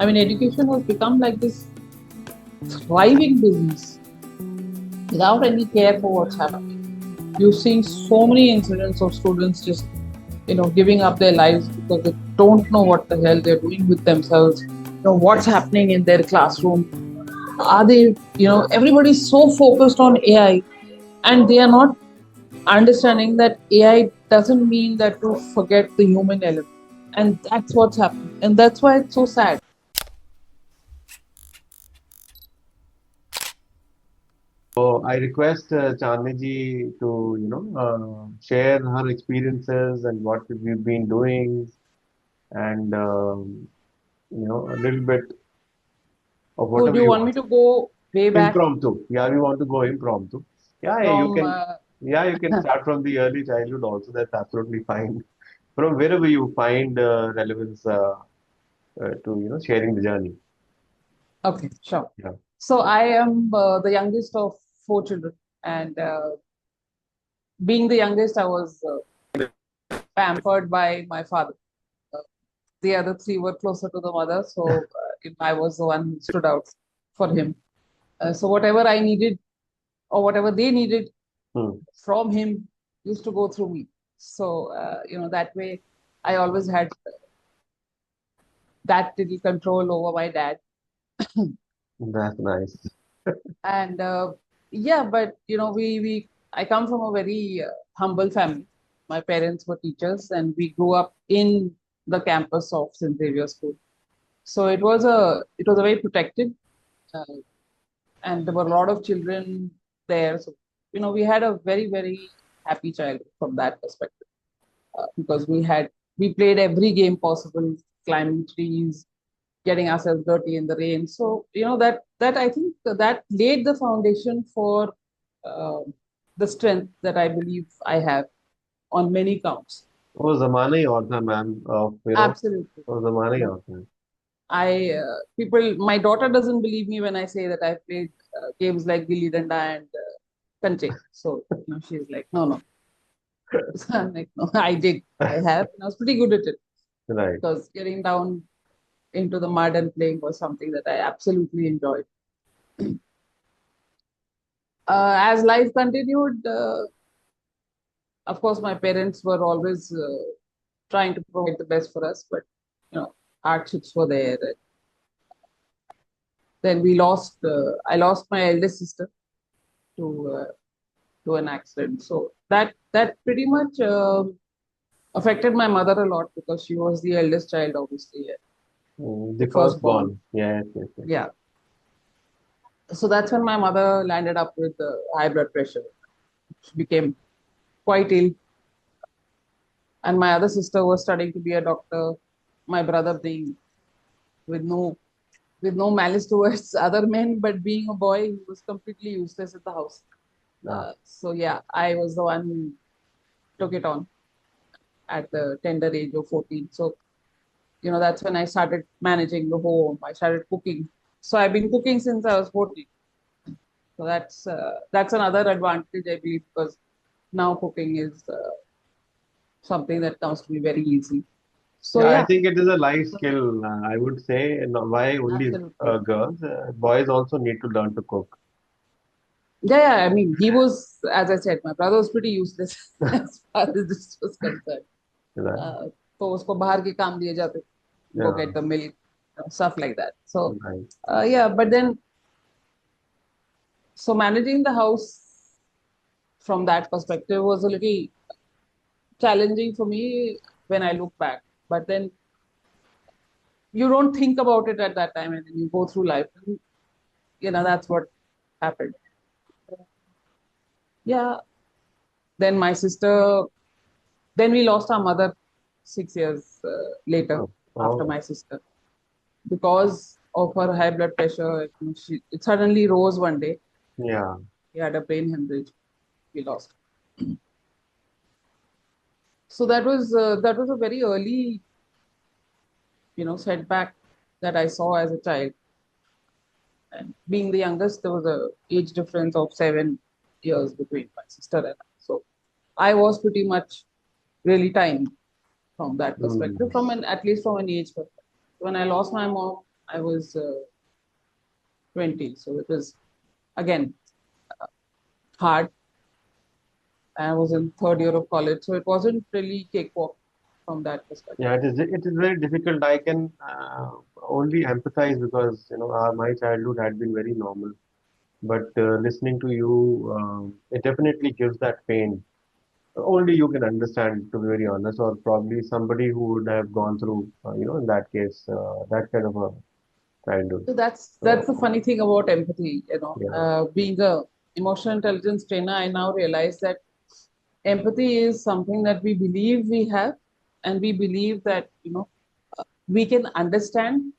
I mean, education has become like this thriving business without any care for what's happening. You're seeing so many incidents of students just, giving up their lives because they don't know what the hell they're doing with themselves. What's happening in their classroom. Are they, everybody's so focused on AI, and they are not understanding that AI doesn't mean that to forget the human element. And that's what's happening. And that's why it's so sad. So I request Chandni to, share her experiences and what we've been doing and, a little bit of So, do whatever you you want me want. to go way back Impromptu. Yeah, we want to go impromptu. You from, can, you can start from the early childhood also. That's absolutely fine. From wherever you find relevance to, sharing the journey. okay, sure. Yeah. So, I am the youngest of four children. And being the youngest, I was pampered by my father. Uh, the other three were closer to the mother. So, I was the one who stood out for him. So, whatever I needed or whatever they needed Hmm. from him used to go through me. So, that way I always had that little control over my dad. That's nice. And yeah, but I come from a very humble family. My parents were teachers, and we grew up in the campus of St. Xavier School. So it was a very protected, uh, and there were a lot of children there. So we had a very very happy childhood from that perspective. Because we played every game possible, climbing trees, getting ourselves dirty in the rain. So that I think that laid the foundation for uh, the strength that I believe I have on many counts. वो जमाना ही और था ma'am Absolutely. वो जमाना ही No, और था my daughter doesn't believe me when I say that I've played games like Gilli Danda and Kanche. So she's like, no, no. So I'm like, no, I did. I have, and I was pretty good at it right. because getting down into the mud and playing was something that I absolutely enjoyed. As life continued, of course, my parents were always trying to provide the best for us, but hardships were there. Then I lost my eldest sister to an accident. So that pretty much affected my mother a lot because she was the eldest child, obviously, The the firstborn. firstborn. Yes, yes, yes. Yeah. So that's when my mother landed up with high blood pressure. She became quite ill, and my other sister was studying to be a doctor. My brother being with no with no malice towards other men, but being a boy, he was completely useless at the house. Ah, So yeah, I was the one who took it on at the tender age of 14. So that's when I started managing the home. I started cooking. So I've been cooking since I was 14. So that's another advantage I believe because now cooking is something that comes to me very easy. So yeah, I yeah, think it is a life skill. I would say, why only absolutely. girls? Boys also need to learn to cook. Yeah, yeah. I mean, he was, as I said, my brother was pretty useless as far as this was concerned. Right. Uh, तो उसको बाहर के काम दिए जाते, go Yeah, get the milk, stuff like that. So right. yeah, but then so managing the house from that perspective was a little challenging for me when I look back. But then you don't think about it at that time, and then you go through life. And, that's what happened. Yeah. Then my sister. Then we lost our mother 6 years later Oh, after oh, my sister because of her high blood pressure. It suddenly rose one day. yeah. She had a brain hemorrhage. We lost. So that was a very early setback that I saw as a child. And being the youngest, there was a age difference of 7 years between my sister and I. So I was pretty much really tiny from that Hmm. perspective, at least from an age perspective. When I lost my mom, I was 20. So it was, again, hard. I was in third year of college. So it wasn't really cakewalk from that perspective. Yeah, it is very difficult. I can only empathize because my childhood had been very normal. But listening to you, it definitely gives that pain. Only you can understand, to be very honest, or probably somebody who would have gone through, in that case, that kind of a childhood. So that's the So funny thing about empathy, yeah, being a emotional intelligence trainer, I now realize that empathy is something that we believe we have, and we believe that we can understand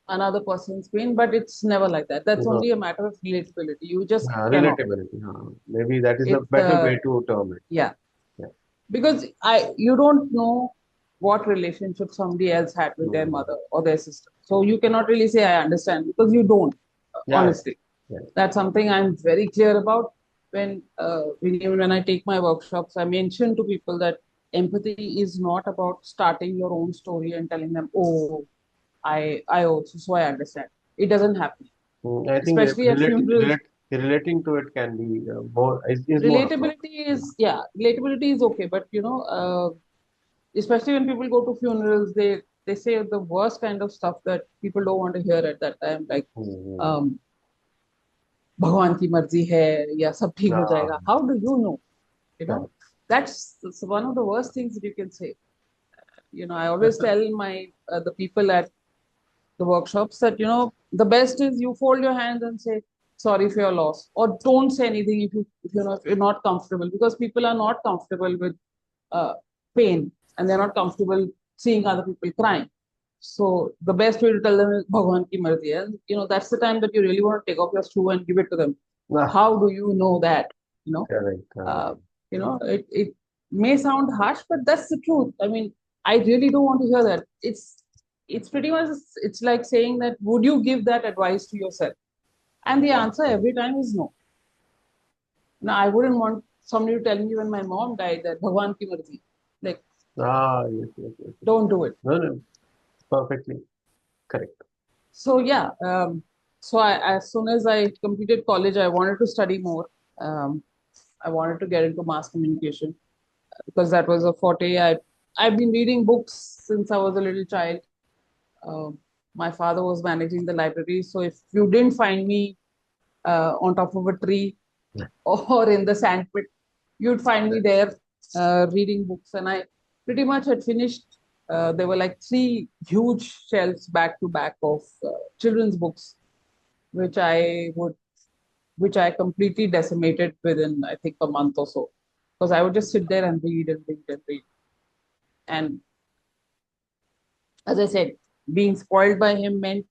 another person's pain, but it's never like that. That's no, only a matter of relatability. You just cannot. relatability. Maybe that is a It better way to term it. Yeah, Yeah. because I you don't know what relationship somebody else had with their Mm. mother or their sister, so you cannot really say I understand because you don't. Yeah. Honestly, Yeah. that's something I'm very clear about. Even when I take my workshops, I mention to people that empathy is not about starting your own story and telling them, "Oh, I also so I understand." It doesn't happen, I think especially at funerals. relating to it can be is more appropriate. Relatability is okay, but especially when people go to funerals, they say the worst kind of stuff that people don't want to hear at that time, like Mm-hmm. um, भगवान की मर्जी है या सब ठीक हो Ah, जाएगा. How do you know? You know, correct. that's one of the worst things that you can say. I always tell my the people at the workshops that the best is you fold your hands and say sorry for your loss, or don't say anything if you're not comfortable, because people are not comfortable with uh, pain, and they're not comfortable seeing other people crying. So the best way to tell them is Bhagwan ki marzi hai. And that's the time that you really want to take off your shoe and give it to them. Ah, How do you know that? You know, correct. uh, it may sound harsh, but that's the truth. I mean, I really don't want to hear that. It's pretty much it's like saying that would you give that advice to yourself? And the answer every time is no. Now I wouldn't want somebody to tell me when my mom died that Bhagwan ki marzi. Like, Yes, yes, yes, yes. don't do it. No, no, perfectly correct. So yeah, as soon as I completed college, I wanted to study more. Um, I wanted to get into mass communication because that was a forte. I've been reading books since I was a little child. Um, my father was managing the library, so if you didn't find me on top of a tree or in the sandpit, you'd find me there reading books. And I pretty much had finished. There were like three huge shelves back to back of children's books, which which I completely decimated within, I think, a month or so. Because I would just sit there and read and read and read. And as I said, being spoiled by him meant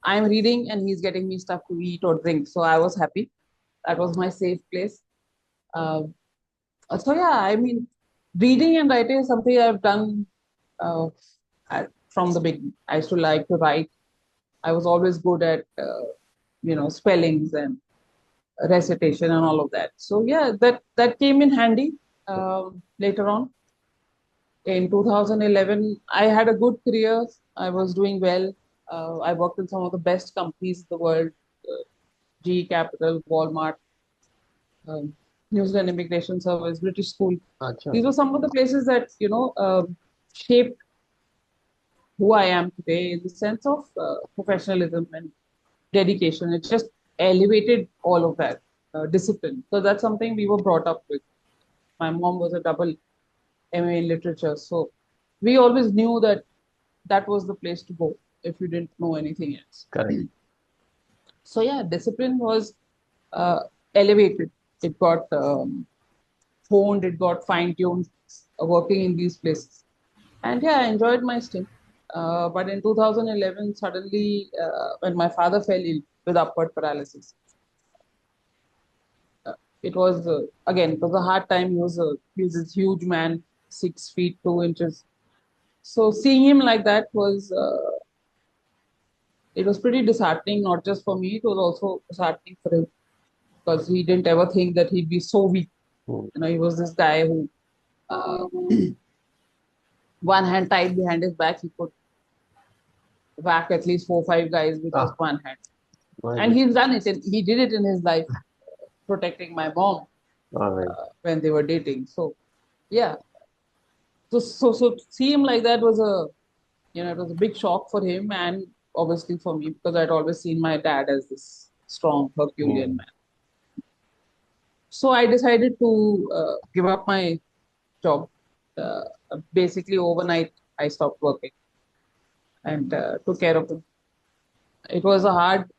I'm reading and he's getting me stuff to eat or drink. So I was happy. That was my safe place. Um, so yeah, I mean, reading and writing is something I've done uh, from the beginning. I used to like to write. I was always good at spellings and recitation and all of that. So yeah, that came in handy later on. In 2011, I had a good career. I was doing well. I worked in some of the best companies in the world: GE Capital, Walmart, um, New Zealand Immigration Service, British School. Acha. These were some of the places that shaped who I am today in the sense of professionalism and dedication. It just elevated all of that discipline. So that's something we were brought up with. My mom was a double MA in literature, so we always knew that that was the place to go if you didn't know anything else. Correct. So yeah, discipline was uh, elevated. It got honed, it got fine tuned, working in these places. And yeah, I enjoyed my stint. But in 2011, suddenly, when my father fell ill with upward paralysis, it was again, it was a hard time. He was this huge man, 6 feet 2 inches. So seeing him like that was it was pretty disheartening, not just for me. It was also disheartening for him because he didn't ever think that he'd be so weak. Hmm. He was this guy who, uh, one hand tied behind his back, he could whack at least 4 or 5 guys with just Ah, one hand. my And he's goodness. done it. And he did it in his life, protecting my mom All right. when they were dating. So yeah, so to see him like that was it was a big shock for him and obviously for me because I'd always seen my dad as this strong Herculean Hmm. man. So I decided to give up my job. Uh, Basically, overnight, I stopped working and took care of him. It was a hard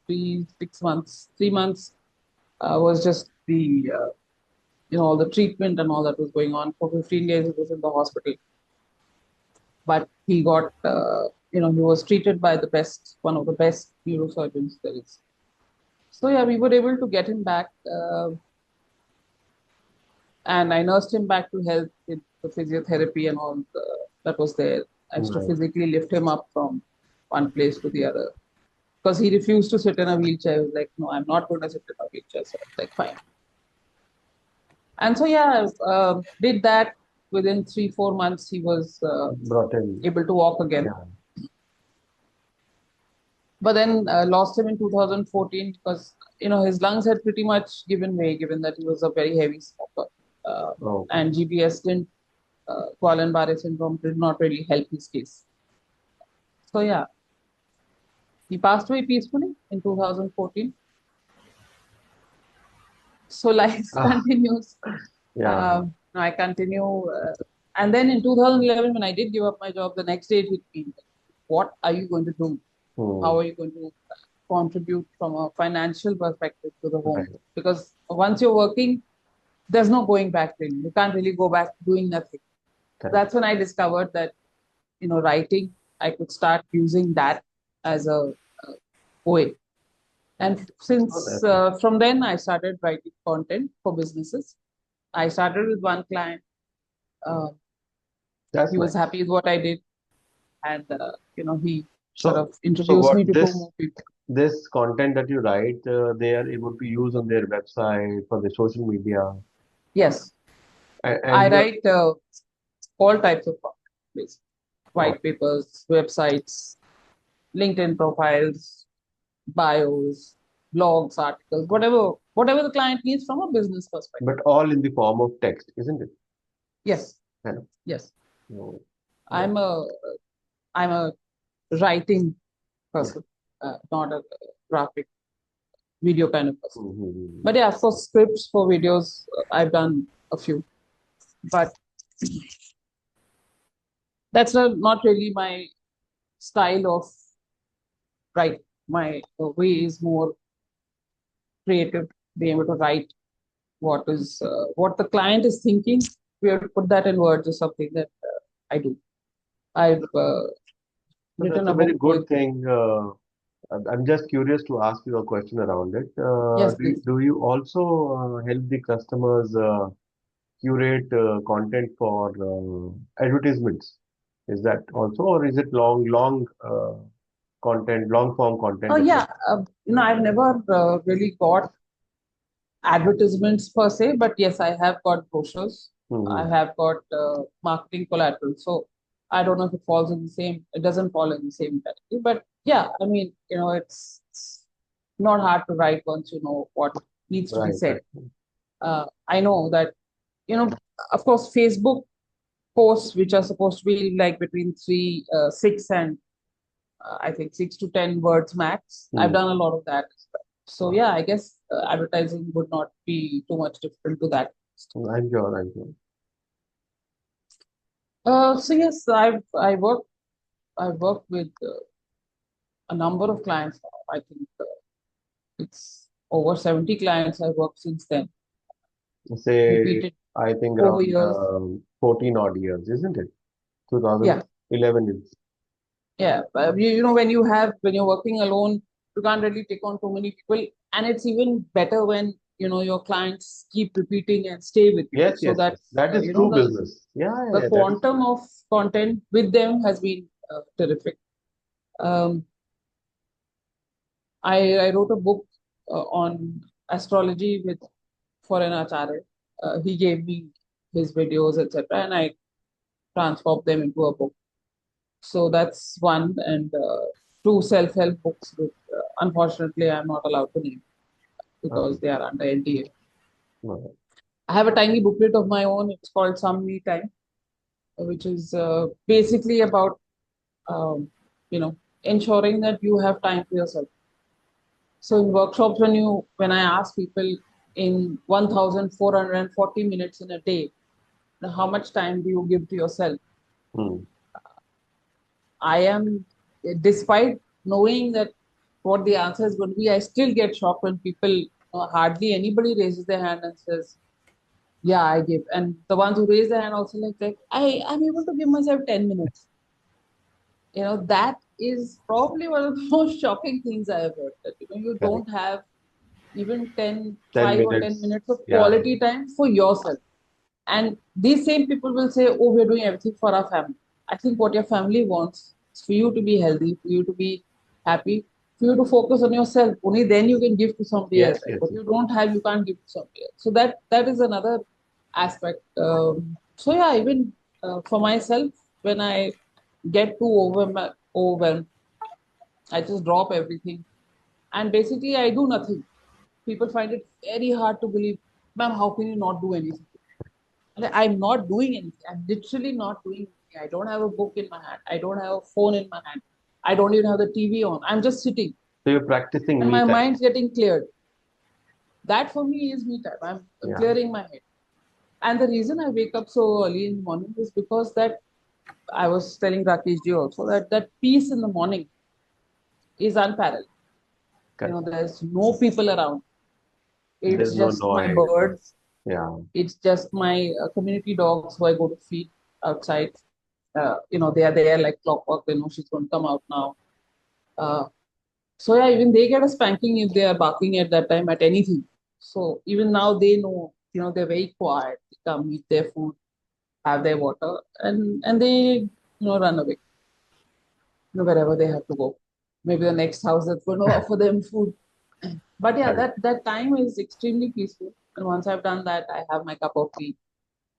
6 months. 3 months was just the all the treatment and all that was going on. For 15 days, he was in the hospital, but he got he was treated by one of the best neurosurgeons there is. So yeah, we were able to get him back, and I nursed him back to health with the physiotherapy and all that was there. I used to Right. physically lift him up from one place to the other because he refused to sit in a wheelchair. He was like, "No, I'm not going to sit in a wheelchair." So I was like, "Fine." And so yeah, did that. Within 3 4 months, he was Brought in. able to walk again. Yeah. But then lost him in 2014 because his lungs had pretty much given way, given that he was a very heavy smoker, Okay. and GBS didn't Guillain-Barré syndrome did not really help his case. So yeah, he passed away peacefully in 2014. So life Ah, continues. yeah. I continue, and then in 2011, when I did give up my job, the next day it hit me. What are you going to do? Hmm. How are you going to contribute from a financial perspective to the home? Right. Because once you're working, there's no going back really. You can't really go back doing nothing. Correct. That's when I discovered that writing, I could start using that as a way. And Oh, since that's nice. from then I started writing content for businesses. I started with one client. Uh, That's he was nice. happy with what I did, and he sort So, of so introduced what me to two this more people. this content that you write, they are able to use on their website for the social media, Yes, and I you're write all types of content, basically. oh, White papers, websites, LinkedIn profiles, bios, blogs, articles, whatever the client needs from a business perspective. but all in the form of text, isn't it? Yes, I know. yes. No, that, I'm a I'm a writing yeah. person, not a graphic video kind of person. Mm-hmm. But yeah, for scripts for videos, I've done a few, but that's not really my style of writing. My way is more creative, being able to write what the client is thinking. We have to put that in words is something that I do. I've So that's written a a very book good with thing. I'm just curious to ask you a question around it. yes, please. Do you also help the customers curate content for advertisements? Is that also, or is it long content, long form Oh content that you? yeah, I've never really got advertisements per se, but yes, I have got brochures. I Hmm. have got marketing collateral. So I don't know if it falls in the same. It doesn't fall in the same category, but yeah, I mean, it's not hard to write once you know what needs to be Right, said. right. I know that you know, of course, Facebook posts which are supposed to be like between 6 and I think 6 to 10 words max. I've Hmm. done a lot of that as well. So Wow. yeah, I guess advertising would not be too much different to that. I'm sure, I'm sure. So yes, I've worked with a number of clients now. I think it's over 70 clients I've worked since then. Say, Repeated I think 4 years. around 14 odd years, isn't it? Yeah, 2011 is. yeah. When you're working alone, you can't really take on too many people, and it's even better when your clients keep repeating and stay with you, Yes, so yes, that yes. That is you know true business. Yeah, yeah, the yeah, that is quantum of content with them has been terrific. Um, I wrote a book on astrology with for an acharya. He gave me his videos, etc., and I transformed them into a book. So that's one, and two self-help books, which unfortunately I'm not allowed to name Okay. because they are under NDA. Okay. I have a tiny booklet of my own. It's called Some Me Time, which is basically about um, you know ensuring that you have time for yourself. So in workshops, when I ask people in 1,440 minutes in a day, how much time do you give to yourself? Hmm. I am, despite knowing that what the answer is going to be, I still get shocked when people, hardly anybody raises their hand and says, "Yeah, I give." And the ones who raise their hand also like I'm able to give myself 10 minutes. That is probably one of the most shocking things I have heard. That you Correct. don't have even 10, 10 5 or 10 minutes. minutes of Yeah. quality time for yourself. And these same people will say, "Oh, we're doing everything for our family." I think what your family wants is for you to be healthy, for you to be happy, for you to focus on yourself. Only then you can give to somebody else, Yes, right? yes, What yes. you don't have, you can't give to somebody else. So that is another aspect. So yeah, even for myself, when I get too overwhelmed, I just drop everything and basically I do nothing. People find it very hard to believe, "Ma'am, how can you not do anything?" Like, I'm not doing anything. I'm literally not doing anything. I don't have a book in my hand. I don't have a phone in my hand. I don't even have the TV on. I'm just sitting So you're practicing and me my time. mind's getting cleared. That for me is me time. I'm Yeah. clearing my head. And the reason I wake up so early in the morning is because that I was telling Rakesh ji also that peace in the morning is unparalleled. Correct. There's no people around. There's It's no just my noise. birds. Yeah. It's just my community dogs who I go to feed outside. They are there like clockwork. They know she's going to come out now. Uh, so yeah, even they get a spanking if they are barking at that time at anything. So even now they know, they're very quiet. They come eat their food, have their water, and they, run away, wherever they have to go. Maybe the next house that's going to offer them food. But yeah, Correct. that time is extremely peaceful. And once I've done that, I have my cup of tea.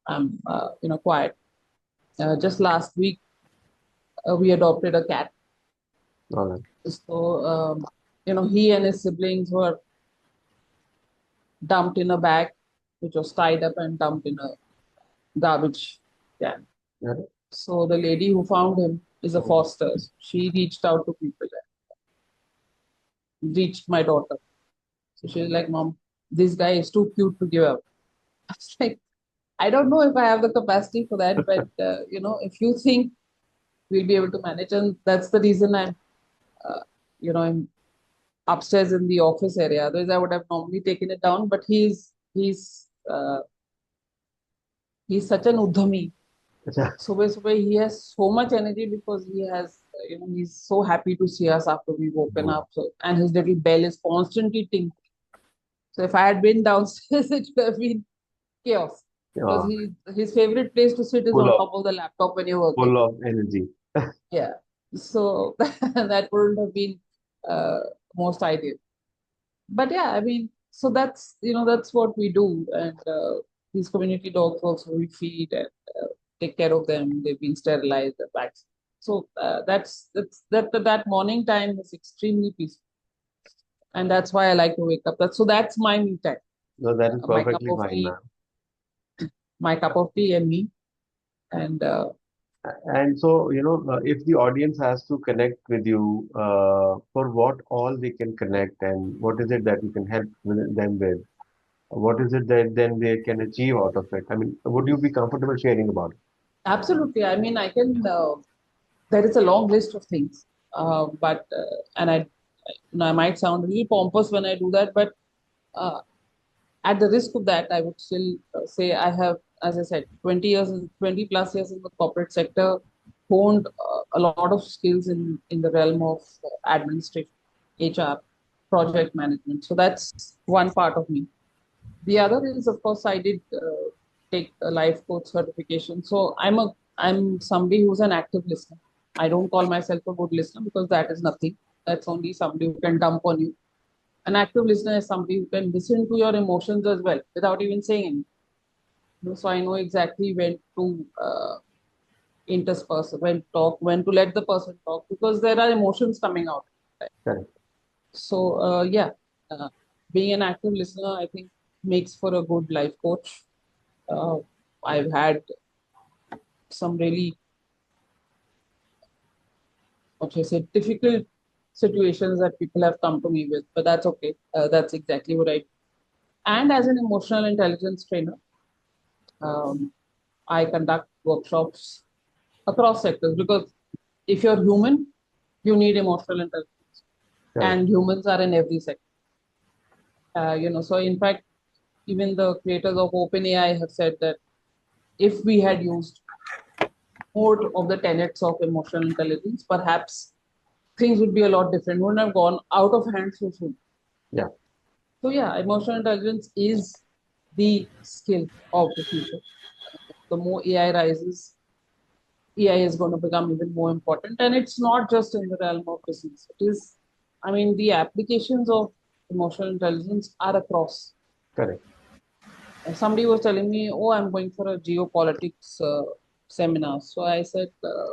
I'm, quiet. Just last week, we adopted a cat. All right. So, he and his siblings were dumped in a bag, which was tied up and dumped in a garbage can. Yeah. So the lady who found him is a Mhm. foster. She reached out to people and reached my daughter. So she's like, "Mom, this guy is too cute to give up." I was like, "I don't know if I have the capacity for that, but if you think we'll be able to manage," and that's the reason uh, I'm upstairs in the office area. Otherwise, I would have normally taken it down. But he's such an udhami. So he has so much energy because he's so happy to see us after we've woken Mhm. up. So and his little bell is constantly tinkling. So if I had been downstairs, it would have been chaos because Yeah. his favorite place to sit is Full on of top of the laptop when you're working. full of energy. Yeah. So that wouldn't have been uh, most ideal. But yeah, I mean, so that's what we do, and these community dogs also we feed and take care of them. They've been sterilized, the vaccinated. So that morning time is extremely peaceful, and that's why I like to wake up. That's my me time, No, that is my cup perfectly of fine, tea, ma'am. and me, and And so, if the audience has to connect with you, for what all they can connect, and what is it that you can help them with? What is it that then they can achieve out of it? I mean, would you be comfortable sharing about it? absolutely. I mean, I can. There is a long list of things, but and I might sound really pompous when I do that, but uh, at the risk of that, I would still say I have, as I said, 20 plus years in the corporate sector, honed a lot of skills in the realm of administration, HR, project management. So that's one part of me. The other is, of course, I did take a life coach certification. So I'm somebody who's an active listener. I don't call myself a good listener because that is nothing. That's only somebody who can dump on you. An active listener is somebody who can listen to your emotions as well without even saying anything. So I know exactly when to intersperse, when to talk, when to let the person talk, because there are emotions coming out. Correct. So, yeah, uh, being an active listener, I think, makes for a good life coach. Uh, I've had some really, what should I say, difficult situations that people have come to me with, but that's okay. That's exactly what I do. And as an emotional intelligence trainer, um, I conduct workshops across sectors, because if you're human, you need emotional intelligence, Correct. and humans are in every sector. So in fact, even the creators of OpenAI have said that if we had used more of the tenets of emotional intelligence, perhaps things would be a lot different. Wouldn't have gone out of hand so soon. Yeah. So yeah, emotional intelligence is the skill of the future. The more AI rises, AI is going to become even more important. And it's not just in the realm of business. It is, I mean, the applications of emotional intelligence are across. Correct. Somebody was telling me, oh, I'm going for a geopolitics seminar. So I said,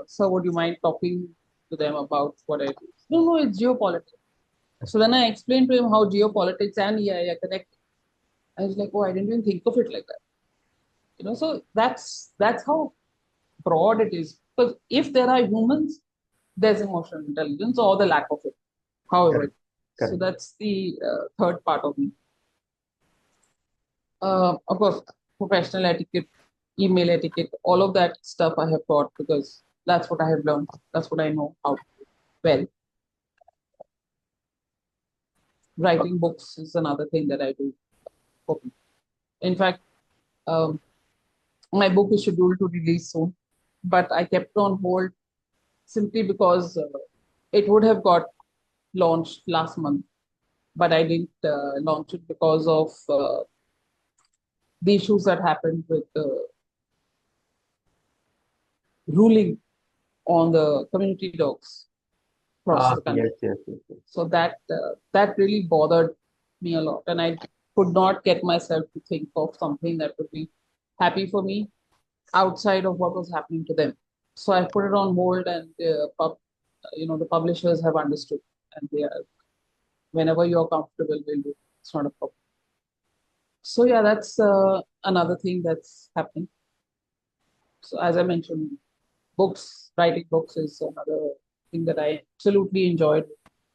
sir, would you mind talking to them about what I do? No, no, it's geopolitics. So then I explained to him how geopolitics and AI are connected. I was like, oh, I didn't even think of it like that. So that's how broad it is. Because if there are humans, there's emotional intelligence or the lack of it. However, Correct. so Correct. that's the third part of me. Of course, professional etiquette, email etiquette, all of that stuff I have taught, because that's what I have learned. That's what I know how to do well. Writing books is another thing that I do for people. In fact, um, my book is scheduled to release soon, but I kept on hold simply because it would have got launched last month, but I didn't launch it because of the issues that happened with the ruling on the community dogs across Ah, the yes, country. yes, yes, yes. So that really bothered me a lot, and I could not get myself to think of something that would be happy for me outside of what was happening to them. So I put it on hold, and the publishers have understood, and they are, whenever you're comfortable, we'll do it. It's not a problem. So yeah, that's another thing that's happening. So as I mentioned, writing books is another thing that I absolutely enjoyed,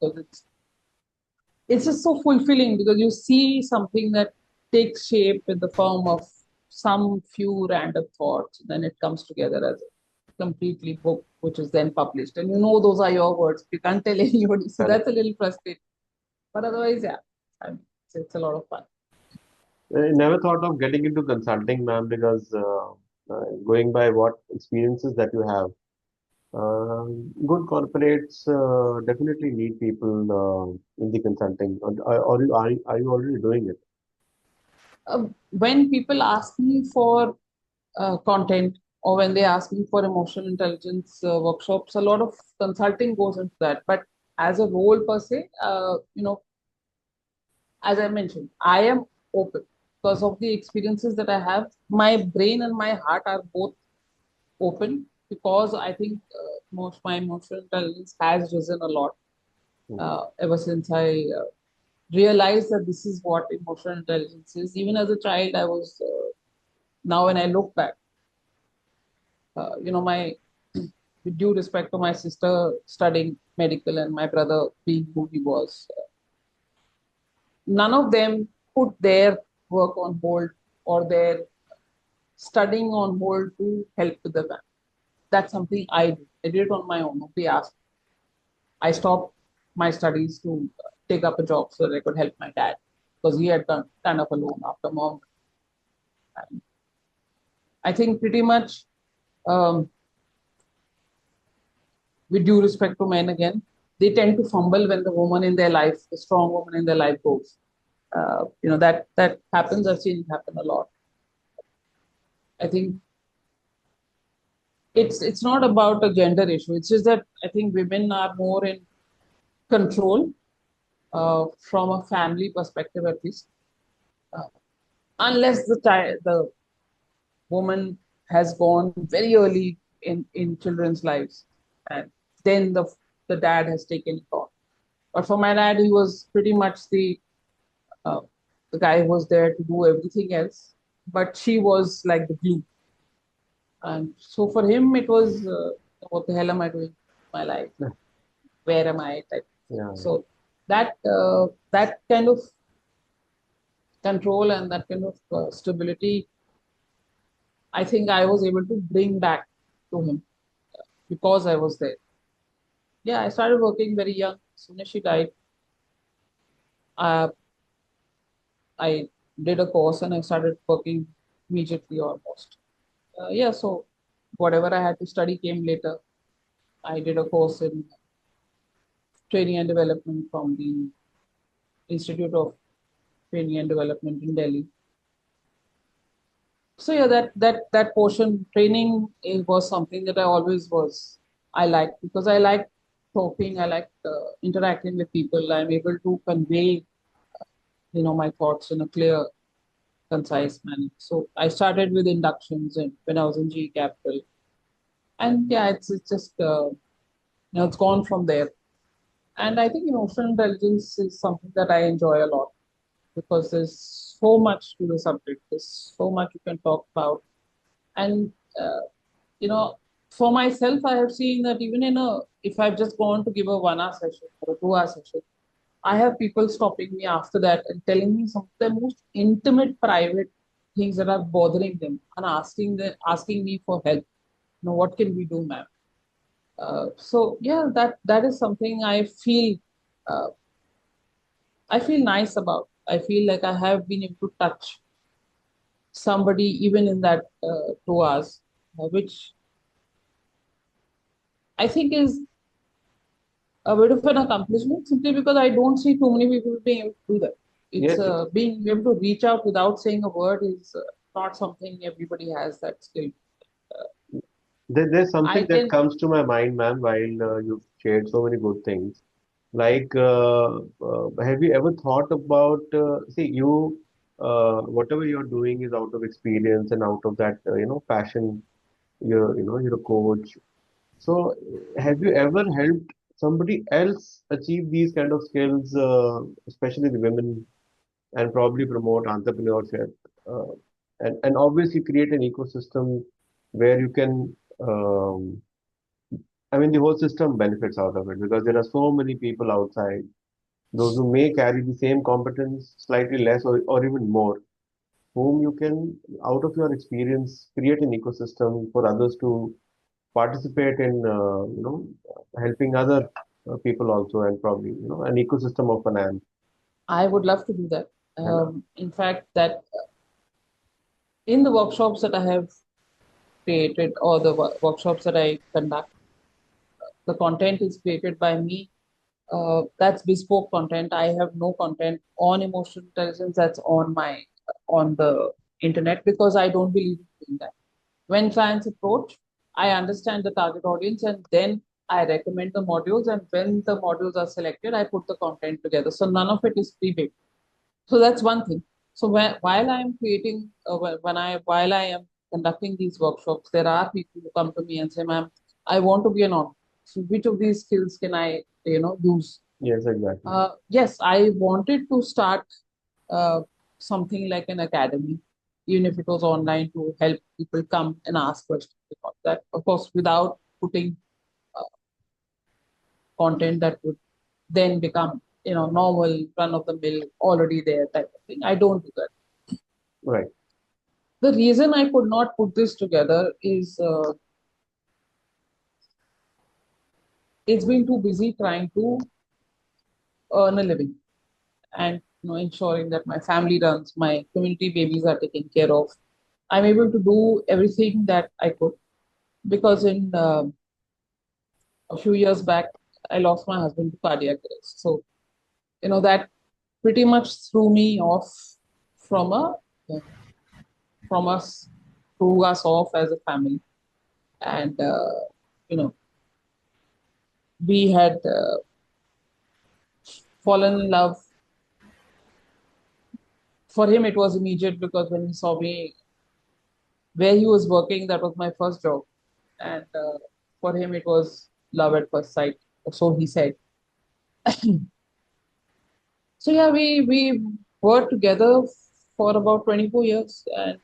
because it's just so fulfilling, because you see something that takes shape in the form of some few random thoughts, and then it comes together as a completely book, which is then published. And those are your words. You can't tell anybody. So Correct. that's a little frustrating. But otherwise, yeah, I mean, it's a lot of fun. I never thought of getting into consulting, ma'am, because going by what experiences that you have, good corporates definitely need people in the consulting. Are you already doing it? When people ask me for content, or when they ask me for emotional intelligence workshops, a lot of consulting goes into that. But as a role per se, as I mentioned, I am open because of the experiences that I have. My brain and my heart are both open, because I think most my emotional intelligence has risen a lot Hmm. ever since I realized that this is what emotional intelligence is. Even as a child, I was. Now, when I look back, my with due respect to my sister studying medical and my brother being who he was, none of them put their work on hold or their studying on hold to help with the family. That's something I did. I did it on my own. Nobody asked. I stopped my studies to take up a job so that I could help my dad, because he had done stand up alone after mom. And I think pretty much, um, with due respect to men again, they tend to fumble when the woman in their life, the strong woman in their life, goes. That happens. I've seen it happen a lot. I think it's not about a gender issue. It's just that I think women are more in control from a family perspective, at least, uh, unless the woman has gone very early. in children's lives, and then the dad has taken it on. But for my dad, he was pretty much uh, the guy who was there to do everything else, but she was like the glue. And so for him, it was what the hell am I doing with my life? Where am I? Type. Yeah. So that kind of control and that kind of stability, I think I was able to bring back to him because I was there. Yeah, I started working very young. As soon as she died, uh, I did a course and I started working immediately almost. Yeah, so whatever I had to study came later. I did a course in training and development from the Institute of Training and Development in Delhi. So yeah, that portion training was something that I always was. I liked because I like talking. I like interacting with people. I'm able to convey my thoughts in a clear, concise manner. So I started with inductions and when I was in G Capital, and yeah, it's just it's gone from there. And I think emotional intelligence is something that I enjoy a lot because there's so much to the subject. There's so much you can talk about, and uh, you know, for myself, I have seen that even if I've just gone to give a 1 hour session or a 2 hour session, I have people stopping me after that and telling me some of the most intimate, private things that are bothering them and asking me for help. What can we do, ma'am? So yeah, that is something uh, I feel nice about. I feel like I have been able to touch somebody even in that 2 hours, which I think is a bit of an accomplishment simply because I don't see too many people being able to do that. It's Yes, yes. being able to reach out without saying a word is not something everybody has that skill. Uh, There's I something that can, comes to my mind, ma'am, while you've shared so many good things. Like, have you ever thought about, see, whatever you're doing is out of experience and out of that, passion. You're a coach. So, have you ever helped somebody else achieve these kind of skills, especially the women, and probably promote entrepreneurship, uh, and obviously create an ecosystem where you can, I mean, the whole system benefits out of it because there are so many people outside, those who may carry the same competence, slightly less or even more, whom you can, out of your experience, create an ecosystem for others to participate in, helping other people also, and probably, an ecosystem of finance. I would love to do that. You know? In fact, that in the workshops that I have created or the workshops that I conduct, the content is created by me. That's bespoke content. I have no content on emotional intelligence that's on the internet because I don't believe in doing that. When clients approach, I understand the target audience and then I recommend the modules. And when the modules are selected, I put the content together. So none of it is pre-baked. So that's one thing. So while I am creating, while I am conducting these workshops, there are people who come to me and say, "Ma'am, I want to be an author. So which of these skills can I, use?" Yes, exactly. Yes, I wanted to start uh, something like an academy, even if it was online, to help people come and ask questions about that. Of course, without putting uh, content that would then become, normal, run of the mill, already there type of thing. I don't do that. Right. The reason I could not put this together is it's been too busy trying to earn a living and ensuring that my family runs, my community babies are taken care of. I'm able to do everything that I could because in a few years back, I lost my husband to cardiac arrest. So, that pretty much threw me off from from us, threw us off as a family. And, you know, we had fallen in love. For him, it was immediate because when he saw me where he was working, that was my first job. and for him it was love at first sight, so he said. So yeah, we were together for about 24 years, and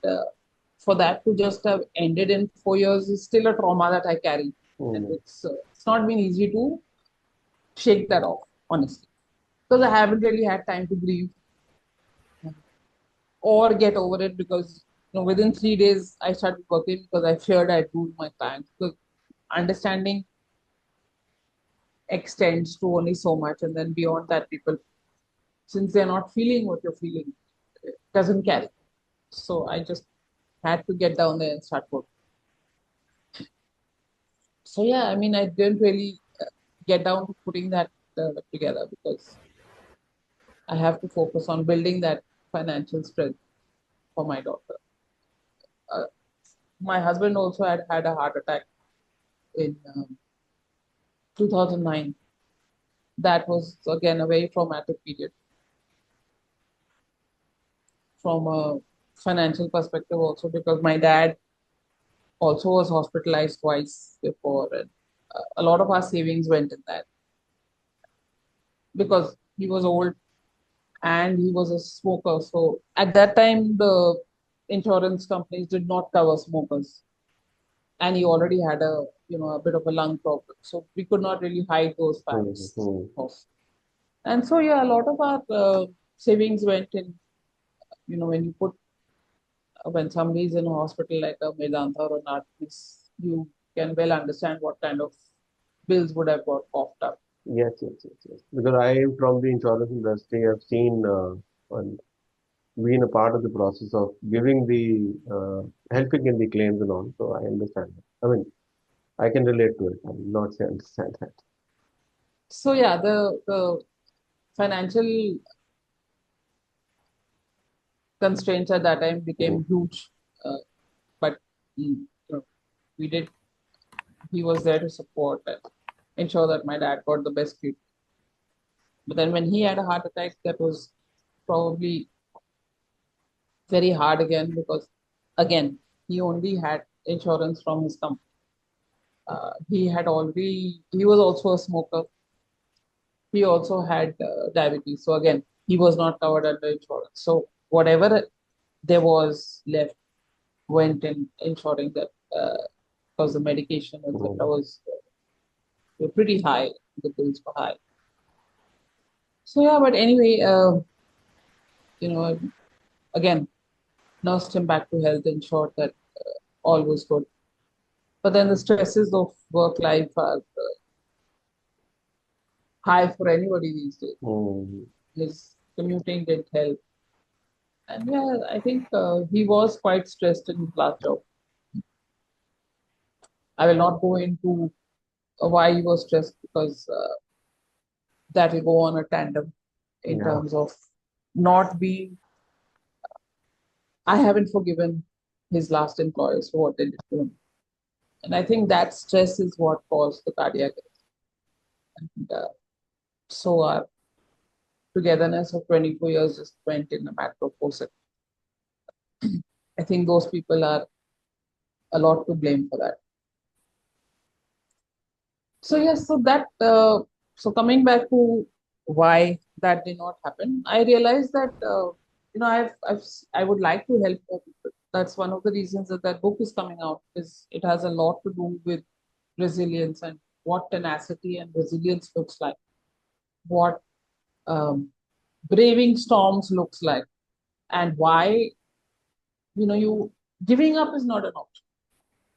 for that to just have ended in 4 years is still a trauma that I carry, and Mm, it's not been easy to shake that off, honestly, because I haven't really had time to grieve or get over it, because within 3 days I started working because I feared I'd lose my clients, because understanding extends to only so much, and then beyond that, people, since they're not feeling what you're feeling, it doesn't carry. So I just had to get down there and start working. So yeah, I mean, I didn't really get down to putting that together, because I have to focus on building that financial strength for my daughter. Uh, my husband also had a heart attack in 2009. That was again a very traumatic period from a financial perspective, also because my dad also was hospitalized twice before, and a lot of our savings went in that, because he was old and he was a smoker. So at that time, the insurance companies did not cover smokers, and he already had a bit of a lung problem. So we could not really hide those mm, facts mm. off. And so yeah, a lot of our savings went in. When somebody is in a hospital like a Medanta or an Artemis, you can well understand what kind of bills would have got coughed up. Yes, yes, yes, yes. Because I am from the insurance industry. I've seen and been a part of the process of giving the helping in the claims and all. So I understand that. I mean, I can relate to it. I will not say understand that. So yeah, the financial constraints at that time Mm, became huge. Uh, but we did. He was there to support and ensure that my dad got the best treatment. But then when he had a heart attack, that was probably very hard again, because again he only had insurance from his company. He was also a smoker. He also had diabetes. So again, he was not covered under insurance. So whatever there was left went in ensuring that, because the medication, etc., mm. were pretty high. The bills were high. So yeah, but anyway, you know, again, nursed him back to health, ensured that all was good. But then the stresses of work life are high for anybody these days. Mm. His commuting didn't help. And yeah, I think he was quite stressed in his last job. I will not go into why he was stressed, because that will go on a tandem in Yeah, terms of not being. I haven't forgiven his last employers for what they did to him. And I think that stress is what caused the cardiac arrest. And so our togetherness of 24 years just went in a matter of 4 seconds. I think those people are a lot to blame for that. So yes, so coming back to why that did not happen, I realized that I would like to help more people. That's one of the reasons that that book is coming out, is it has a lot to do with resilience and what tenacity and resilience looks like, what um, braving storms looks like, and why you giving up is not an option.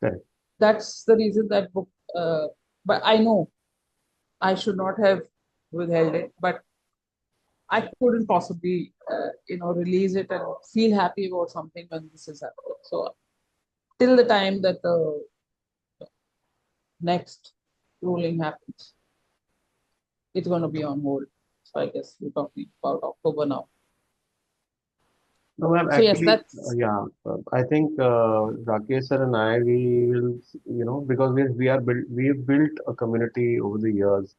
correct. That's the reason that book. But I know I should not have withheld it, but I couldn't possibly, release it and feel happy about something when this is happening. So till the time that the next ruling happens, it's going to be on hold. So I guess we're talking about October now. No, ma'am, So yes, actually, that's yeah, I think Rakesh sir and I, we will, because we've built a community over the years.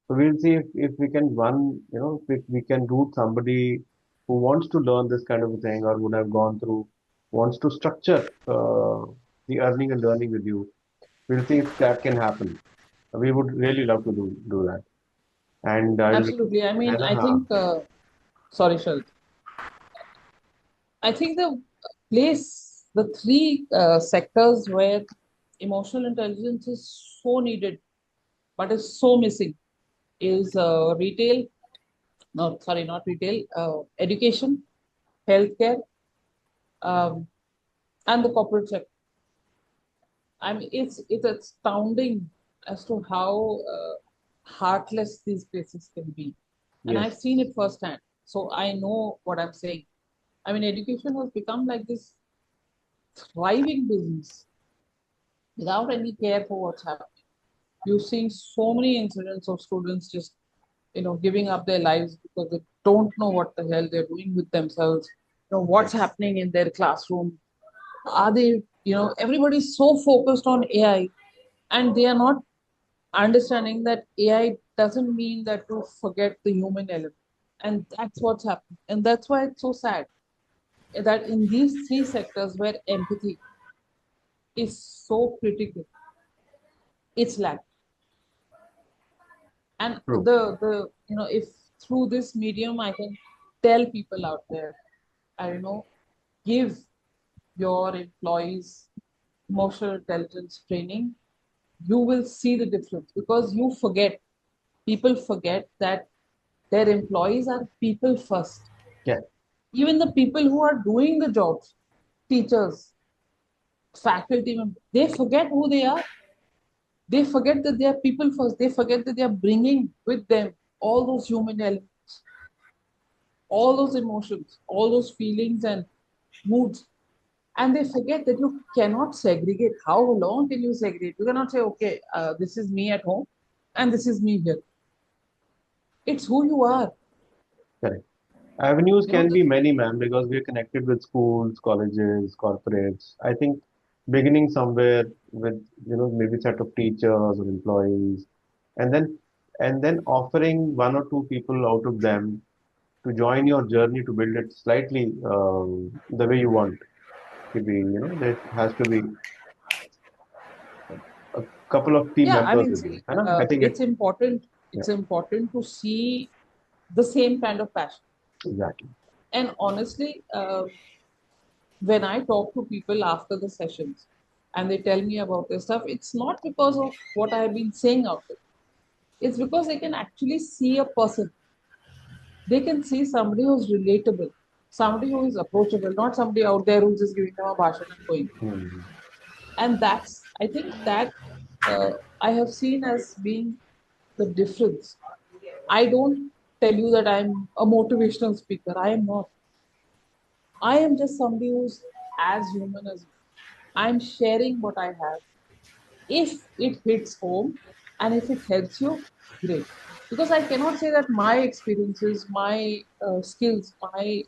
So we'll see if we can if we can route somebody who wants to learn this kind of a thing or would have gone through, wants to structure the earning and learning with you. We'll see if that can happen. We would really love to do that. And Absolutely. I mean, I Hannah, think, sorry, Sharad. I think the three sectors where emotional intelligence is so needed, but is so missing, is retail, no, sorry, not retail, education, healthcare, um, and the corporate sector. I mean, it's astounding as to how heartless these places can be, and yes, I've seen it firsthand, so I know what I'm saying. I mean, education has become like this thriving business without any care for what's happening. You're seeing so many incidents of students just, giving up their lives because they don't know what the hell they're doing with themselves. What's happening in their classroom. Are they, everybody's so focused on AI, and they are not understanding that AI doesn't mean that to forget the human element. And that's what's happening. And that's why it's so sad that in these three sectors where empathy is so critical, it's lacking. And true. if through this medium I can tell people out there, I give your employees emotional intelligence training, you will see the difference, because people forget that their employees are people first. Yeah, Even the people who are doing the jobs, teachers, faculty members, they forget who they are. They forget that they are people first. They forget that they are bringing with them all those human elements, all those emotions, all those feelings and moods. And they forget that you cannot segregate. How long can you segregate? You cannot say, okay, this is me at home and this is me here. It's who you are. correct. Avenues You know, can the, be many, ma'am, because we are connected with schools, colleges, corporates. I think beginning somewhere with, maybe set of teachers or employees, and then offering one or two people out of them to join your journey to build it slightly the way you want to be. There has to be a couple of team yeah, I members mean, with you. see, है ना? I think it's important. yeah, It's important to see the same kind of passion. exactly. And honestly, when I talk to people after the sessions and they tell me about their stuff, it's not because of what I have been saying out there. It's because they can actually see a person. They can see somebody who's relatable, somebody who is approachable, not somebody out there who's just giving them a bhashan and going. Hmm. And I think that uh, I have seen as being the difference. I don't tell you that I'm a motivational speaker. I am not. I am just somebody who's as human as you. I'm sharing what I have. If it hits home and if it helps you, great. Because I cannot say that my experiences, my skills, my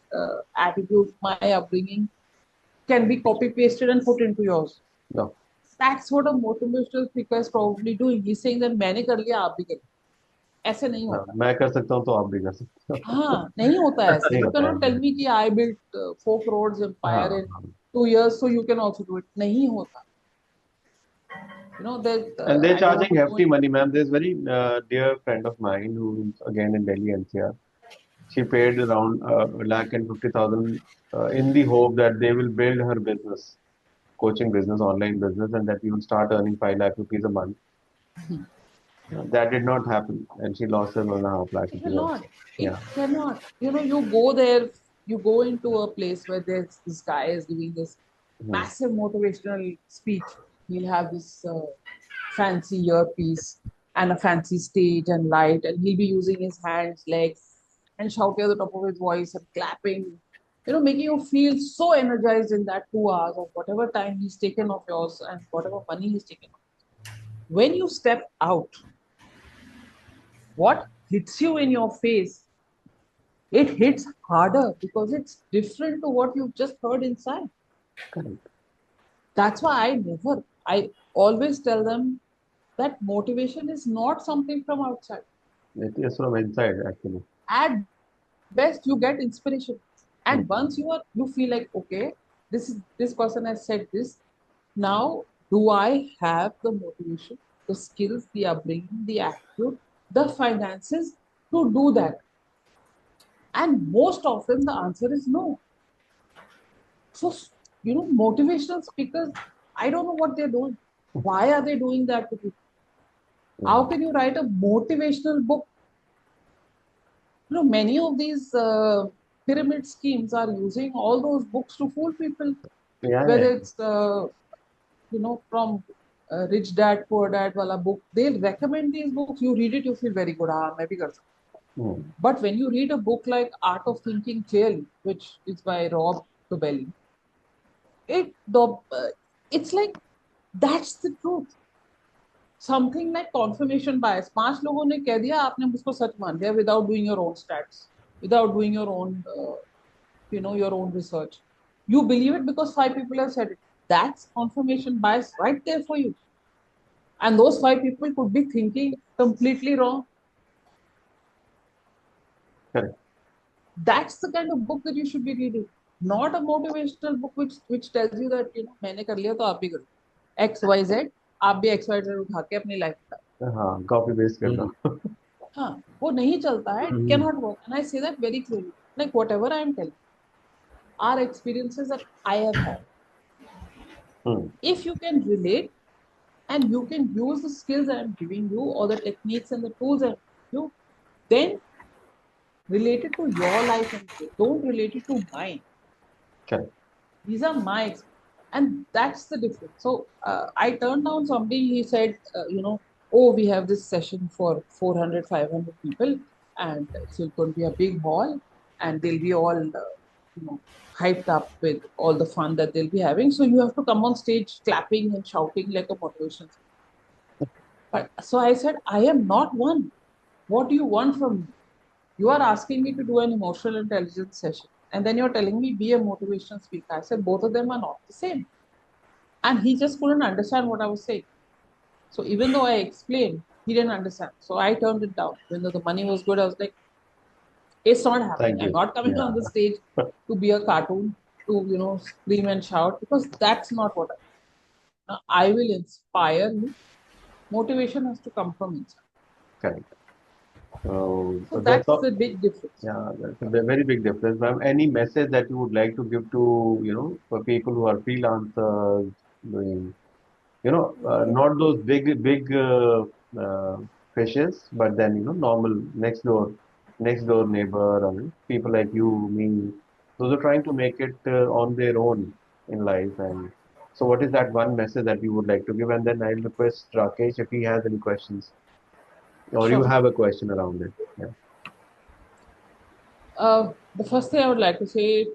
attitude, my upbringing can be copy pasted and put into yours. No, That's what a motivational speaker is probably doing. He's saying that मैंने कर लिया आप भी करो. ऐसे नहीं हाँ, होता. मैं कर सकता हूँ तो आप भी कर सकते हो हाँ, नहीं होता ऐसे. नहीं You होता है cannot tell me कि I built 4 crores empire in हाँ 2 years, so you can also do it. नहीं होता. There's and they're I don't charging want to go hefty into. money ma'am. There's very dear friend of mine who's again in Delhi NCR. She paid around lakh and 50,000 in the hope that they will build her business, coaching business, online business, and that we will start earning 5 lakh rupees a month. That did not happen, and she lost her 1.5 lakh It rupees will not. also. It Yeah. cannot. You go there, you go into a place where there's this guy is giving this Hmm. massive motivational speech. He'll have this fancy earpiece and a fancy stage and light, and he'll be using his hands, legs, and shouting at the top of his voice and clapping. Making you feel so energized in that 2 hours of whatever time he's taken of yours and whatever money he's taken. When you step out, what hits you in your face, it hits harder because it's different to what you've just heard inside. Correct. That's why I always tell them that motivation is not something from outside. It is from inside actually. At best, you get inspiration. And once Hmm. you feel like, okay, this person has said this. Now Do I have the motivation, the skills, the upbringing, the attitude, the finances to do that? And most often the answer is no. So, motivational speakers, I don't know what they're doing. Why are they doing that to people? How Mm. can you write a motivational book? Many of these pyramid schemes are using all those books to fool people, Yeah, yeah. whether it's, from Rich Dad, Poor Dad wala book. They'll recommend these books. You read it, you feel very good. Ah, maybe kar sakta. Mm. But when you read a book like Art of Thinking Clearly, which is by Rob Tobelli, it the it's like that's the truth. Something like confirmation bias. पांच लोगों ने कह दिया, आपने उसको सच मान लिया without doing your own stats, without doing your own, your own research. You believe it because five people have said it. That's confirmation bias right there for you. And those five people could be thinking completely wrong. Correct. That's the kind of book that you should be reading, not a motivational book which tells you that मैंने कर लिया तो आप भी करो x Y Z. आप भी x Y Z उठा के अपनी लाइफ में. हाँ, कॉपी पेस्ट कर दो। हाँ, वो नहीं चलता है. It hmm, cannot work, and I say that very clearly. Like whatever I am telling, are experiences that I have had. Hmm, If you can relate and you can use the skills I am giving you or the techniques and the tools I'm giving you, then relate it to your life and growth. Don't relate it to mine. correct. These are my experiences. And that's the difference. So I turned down somebody. He said, oh, we have this session for 400, 500 people, and it's going to be a big hall, and they'll be all, hyped up with all the fun that they'll be having. So you have to come on stage clapping and shouting like a motivation speaker. But so I said, I am not one. What do you want from me? You are asking me to do an emotional intelligence session, and then you're telling me be a motivational speaker. I said, both of them are not the same. And he just couldn't understand what I was saying. So even though I explained, he didn't understand. So I turned it down. Even though the money was good, I was like, it's not happening. Thank I'm you. not coming Yeah, on the stage to be a cartoon, to, scream and shout, because that's not what I will inspire you. Motivation has to come from inside. correct. So So that's that's all. the big difference. Yeah, that's a very big difference, ma'am. Any message that you would like to give to, for people who are freelancers, doing, not those big uh, fishes, but then, normal next door neighbor, or people like you, me, those are trying to make it on their own in life. And so, what is that one message that you would like to give? And then I'll request Rakesh if he has any questions, or you Sure. have a question around it. Yeah. The first thing I would like to say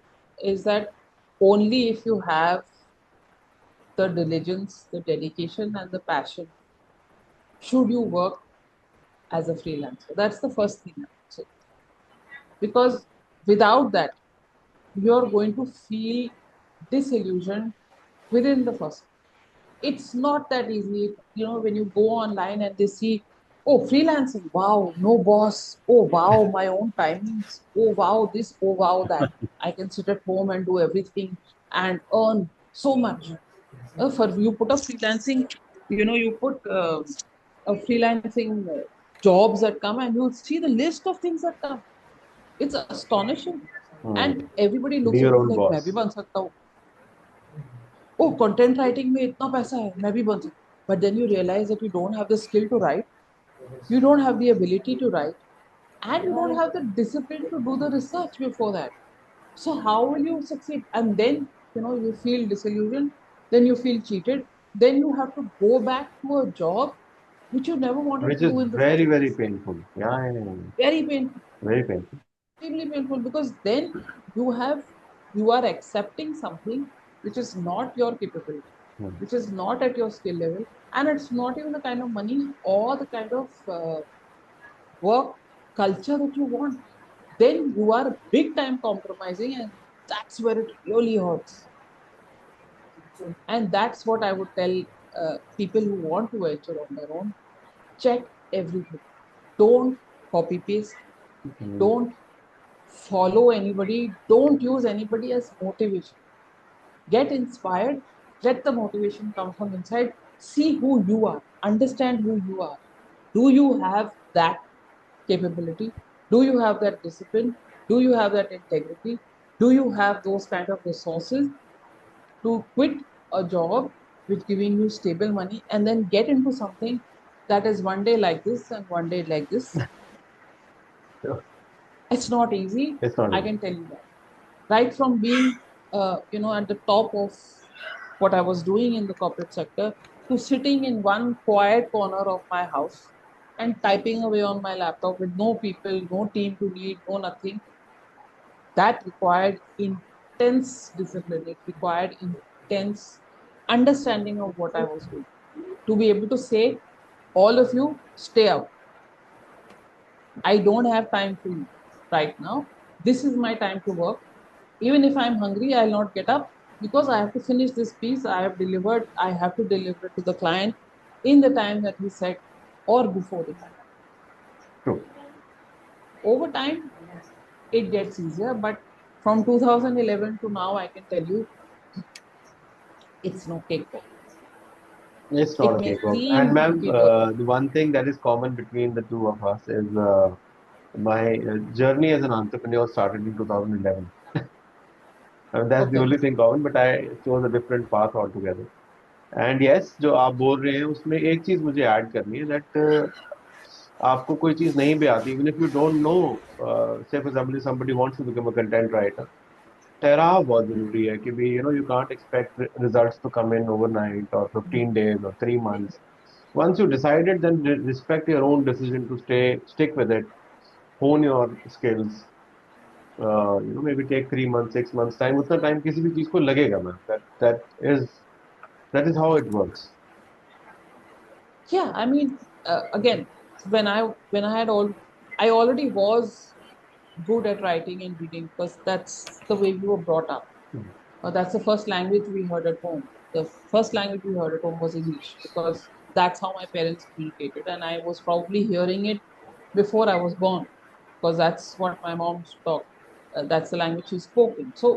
is that only if you have the diligence, the dedication, and the passion should you work as a freelancer. That's the first thing I would say. Because without that, you're going to feel disillusioned within the first. It's not that easy. When you go online and they see, oh, freelancing, wow, no boss. Oh, wow, my own timings. Oh, wow, this. Oh, wow, that. I can sit at home and do everything and earn so much. For you put a freelancing, you put a freelancing jobs that come, and you'll see the list of things that come. It's astonishing. Hmm. And everybody Be looks at your you own like, मैं भी boss. बन सकता हूँ. Oh, content writing में इतना पैसा है, मैं भी बन सकता हूँ. But then you realize that you don't have the skill to write, you don't have the ability to write, and you don't have the discipline to do the research before that. So how will you succeed? And then, you feel disillusioned, then you feel cheated, then you have to go back to a job which you never wanted Which to is do in the very, first very place. painful. Yeah, yeah, yeah, yeah. Very painful, Very painful. extremely painful, because then you have you are accepting something which is not your capability, Hmm. which is not at your skill level, and it's not even the kind of money or the kind of work culture that you want. Then you are big time compromising, and that's where it really hurts. And that's what I would tell people who want to venture on their own. Check everything. Don't copy paste. Hmm. Don't follow anybody. Don't use anybody as motivation. Get inspired, Let the motivation come from inside. See who you are. Understand who you are. Do you have that capability? Do you have that discipline? Do you have that integrity? Do you have those kind of resources to quit a job which giving you stable money and then get into something that is one day like this and one day like this? So, It's not easy. it's not I easy. can tell you that. Right from being, at the top of what I was doing in the corporate sector to sitting in one quiet corner of my house and typing away on my laptop with no people, no team to lead, no nothing. That required intense discipline. It required intense understanding of what I was doing to be able to say, all of you, stay out. I don't have time for you right now. This is my time to work. Even if I'm hungry, I'll not get up because I have to finish this piece. I have to deliver it to the client in the time that he set or before the time. True. Over time, it gets easier, but from 2011 to now, I can tell you it's no cakewalk. It's not It a may cakewalk. And seem to ma'am, be the the one thing that is common between the two of us is my journey as an entrepreneur started in 2011. That's the okay. only thing common, but I chose a different path altogether. And yes जो आप बोल रहे हैं उसमें एक चीज मुझे add करनी है दैट आपको कोई चीज नहीं भी आती even if you don't know say for example somebody wants to become a content writer ठहराव बहुत जरूरी है कि भी you can't expect results to come in overnight और 15 days or 3 months. Once you decided, then respect your own decision to stick with it, hone your skills. Maybe take 3 months, 6 months time. उतना time किसी भी चीज को लगेगा ma'am. That is how it works. Yeah, I mean, again, when I had all, I already was good at writing and reading because that's the way we were brought up. That's the first language we heard at home. The first language we heard at home was English because that's how my parents communicated, and I was probably hearing it before I was born because that's what my mom used to talk. That's the language she spoke in. So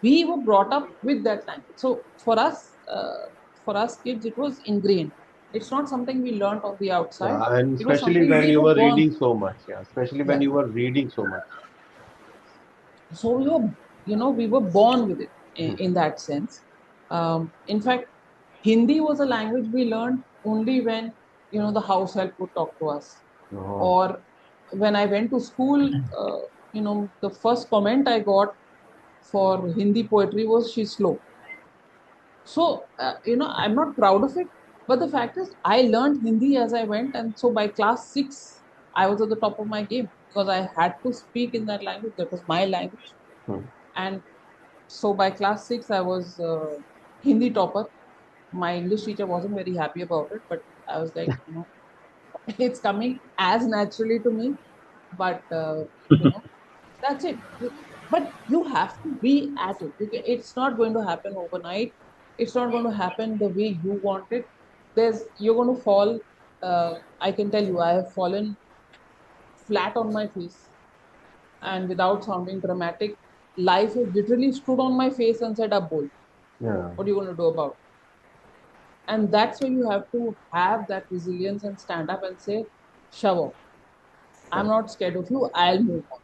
we were brought up with that language. So for us kids, it was ingrained. It's not something we learned on the outside. And It was especially something when we you were were born. reading so much, yeah, especially when Yeah. you were reading so much. So we were born with it Mhm. in that sense. In fact, Hindi was a language we learned only when the house help would talk to us, Oh, or when I went to school. The first comment I got for Hindi poetry was she's slow. So I'm not proud of it, but the fact is I learned Hindi as I went, and so by class six I was at the top of my game because I had to speak in that language. That was my language, hmm. and so by class six, I was Hindi topper. My English teacher wasn't very happy about it, but I was like, it's coming as naturally to me. But you know, that's it. But you have to be at it. It's not going to happen overnight. It's not going to happen the way you want it. You're going to fall. I can tell you, I have fallen flat on my face, and without sounding dramatic, life has literally stood on my face and said, "Up, boy. Yeah, What are you going to do about it?" And that's where you have to have that resilience and stand up and say, shove off. I'm yeah. not scared of you. I'll move on.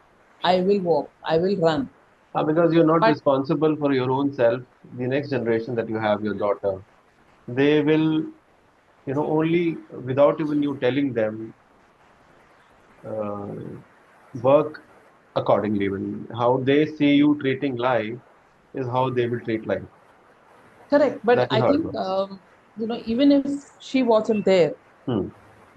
I will walk. I will run. Because you're not But responsible for your own self. The next generation that you have, your daughter, they will, only without even you telling them, uh, work accordingly. When how they see you treating life is how they will treat life. correct. But That is I how it think, works. even if she wasn't there, Hmm.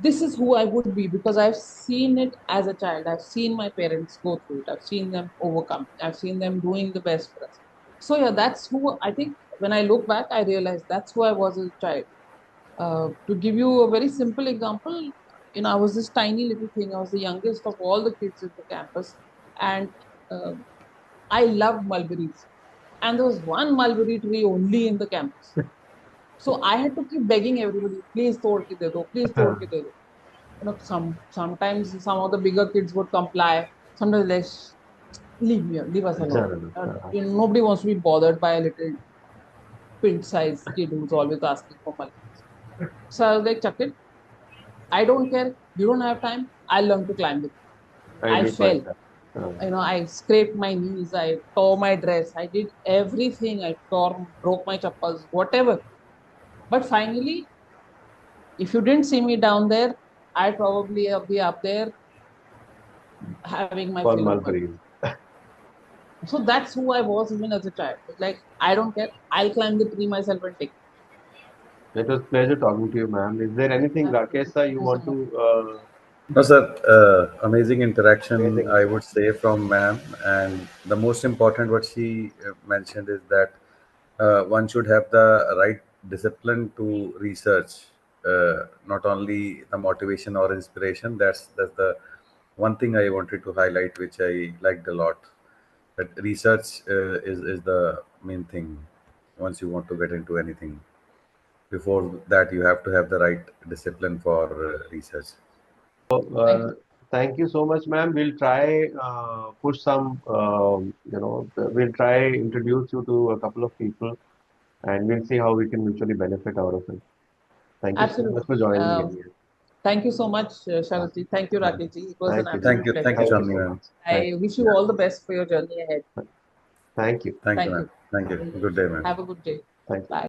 this is who I would be because I've seen it as a child. I've seen my parents go through it. I've seen them overcome. I've seen them doing the best for us. So yeah, that's who I think when I look back, I realize that's who I was as a child. To give you a very simple example, I was this tiny little thing. I was the youngest of all the kids in the campus, and uh, I loved mulberries. And there was one mulberry tree only in the campus. So I had to keep begging everybody, please tod ke de do, please tod ke de do. Sometimes some of the bigger kids would comply. Sometimes leave us alone. Channel. Nobody wants to be bothered by a little. pint-sized kid who's always asking for money. So I was like, chuck it. I don't care. You don't have time. I'll learn to climb with you. I I do quite fell. that. I scraped my knees. I tore my dress. I did everything. I broke my chappals, whatever. But finally, if you didn't see me down there, I'd probably be up there having my For fill of money. mulberries. So that's who I was even as a child. It's like, I don't care. I'll climb the tree myself and take it. It was pleasure talking to you, ma'am. Is there anything, Rakesh Absolutely. sir, Thank you you so want much. to No, sir, amazing interaction, amazing? I would say, from ma'am. And the most important, what she mentioned is that one should have the right discipline to research, not only the motivation or inspiration. That's the one thing I wanted to highlight, which I liked a lot. That research is the main thing once you want to get into anything. Before that, you have to have the right discipline for research. So, Thank you. thank you so much, ma'am. We'll try push some, we'll try introduce you to a couple of people, and we'll see how we can mutually benefit out of it. Thank you so much for Absolutely. joining in here. Thank you so much, Uh, Sharath ji. Thank you, uh, Rakesh ji. It was an Thank you, ma'am. absolute Thank you, pleasure. Thank you Chandni so ma'am. much. Thank I wish you all the best for your journey ahead. Thank you. Thank you, Thank ma'am. you. Thank you. Good day, ma'am. Have a good day. Thank you. Bye.